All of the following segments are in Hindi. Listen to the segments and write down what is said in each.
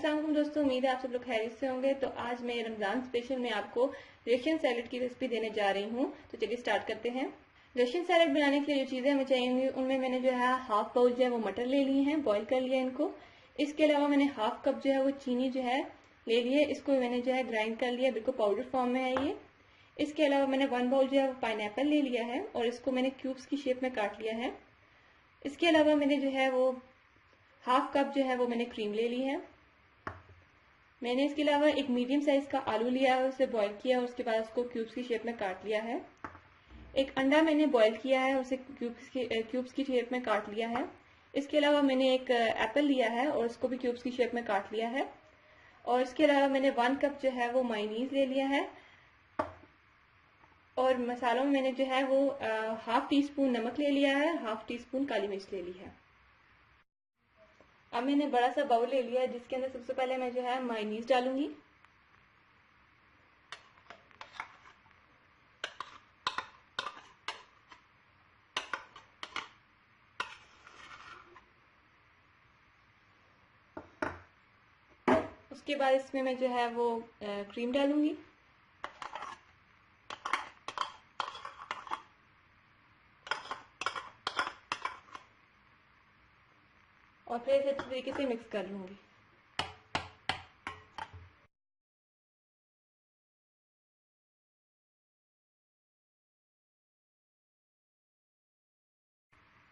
अस्सलाम वालेकुम दोस्तों, उम्मीद है आप सब लोग खैरियत से होंगे। तो आज मैं रमजान स्पेशल में आपको रशियन सैलेड की रेसिपी देने जा रही हूँ। तो चलिए स्टार्ट करते हैं। रशियन सैलेड बनाने के लिए जो चीज़ें हमें चाहिए उनमें मैंने जो है हाफ बाउल जो है वो मटर ले लिए हैं, बॉईल कर लिया इनको। इसके अलावा मैंने हाफ कप जो है वो चीनी जो है ले ली है, इसको मैंने जो है ग्राइंड कर लिया, बिल्कुल पाउडर फॉर्म में है ये। इसके अलावा मैंने 1 बाउल जो है वो पाइनएप्पल ले लिया है और इसको मैंने क्यूब्स की शेप में काट लिया है। इसके अलावा मैंने जो है वो हाफ कप जो है वो मैंने क्रीम ले ली है। मैंने इसके अलावा एक मीडियम साइज का आलू लिया है, उसे बॉईल किया और उसके बाद उसको क्यूब्स की शेप में काट लिया है। एक अंडा मैंने बॉईल किया है, उसे क्यूब्स की शेप में काट लिया है। इसके अलावा मैंने एक एप्पल लिया है और उसको भी क्यूब्स की शेप में काट लिया है। और इसके अलावा मैंने 1 कप जो है वो मायोनीज ले लिया है। और मसालों में मैंने जो है वो हाफ टी स्पून नमक ले लिया है, हाफ टी स्पून काली मिर्च ले ली है। अब मैंने बड़ा सा बाउल ले लिया है जिसके अंदर सबसे पहले मैं जो है मायोनीज डालूंगी। उसके बाद इसमें मैं जो है वो क्रीम डालूंगी। और फिर इसे अच्छी तरीके से मिक्स कर लूंगी।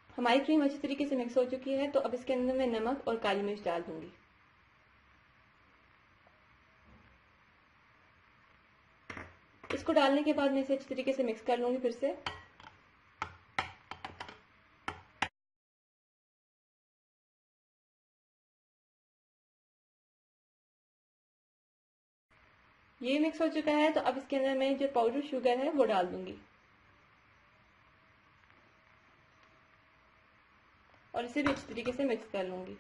हमारी क्रीम अच्छी तरीके से मिक्स हो चुकी है, तो अब इसके अंदर मैं नमक और काली मिर्च डाल दूंगी। इसको डालने के बाद मैं इसे अच्छी तरीके से मिक्स कर लूंगी फिर से। ये मिक्स हो चुका है, तो अब इसके अंदर मैं जो पाउडर शुगर है वो डाल दूंगी और इसे भी अच्छी तरीके से मिक्स कर लूंगी।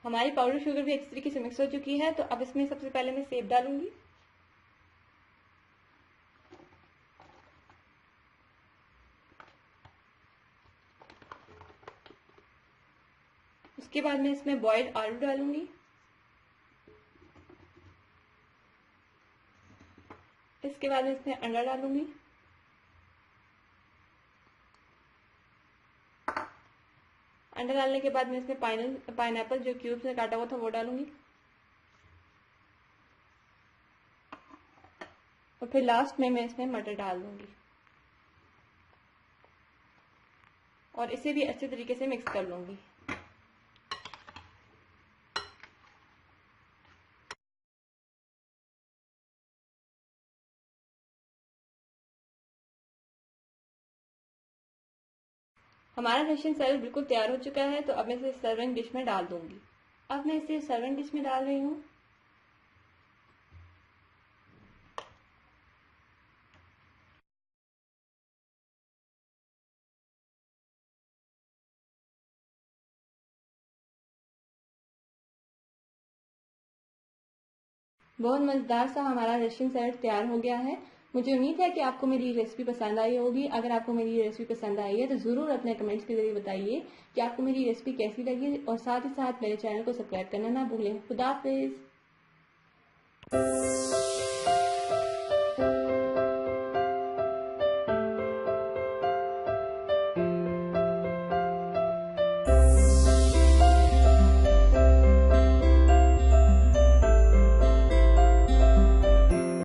हमारी पाउडर शुगर भी अच्छी तरीके से मिक्स हो चुकी है, तो अब इसमें सबसे पहले मैं सेब डालूंगी। उसके बाद मैं इसमें बॉइल्ड आलू डालूंगी। इसके बाद मैं इसमें अंडा डालूंगी। अंडा डालने के बाद मैं इसमें पाइनएप्पल जो क्यूब्स में काटा हुआ था वो डालूंगी। और फिर लास्ट में मैं इसमें मटर डाल दूंगी और इसे भी अच्छे तरीके से मिक्स कर लूंगी। हमारा रशियन सैलेड बिल्कुल तैयार हो चुका है, तो अब मैं इसे सर्विंग डिश में डाल दूंगी। अब मैं इसे सर्विंग डिश में डाल रही हूँ। बहुत मज़ेदार सा हमारा रशियन सैलेड तैयार हो गया है। मुझे उम्मीद है कि आपको मेरी रेसिपी पसंद आई होगी। अगर आपको मेरी रेसिपी पसंद आई है तो ज़रूर अपने कमेंट्स के जरिए बताइए कि आपको मेरी रेसिपी कैसी लगी और साथ ही साथ मेरे चैनल को सब्सक्राइब करना ना भूलें। खुदा हाफिज़।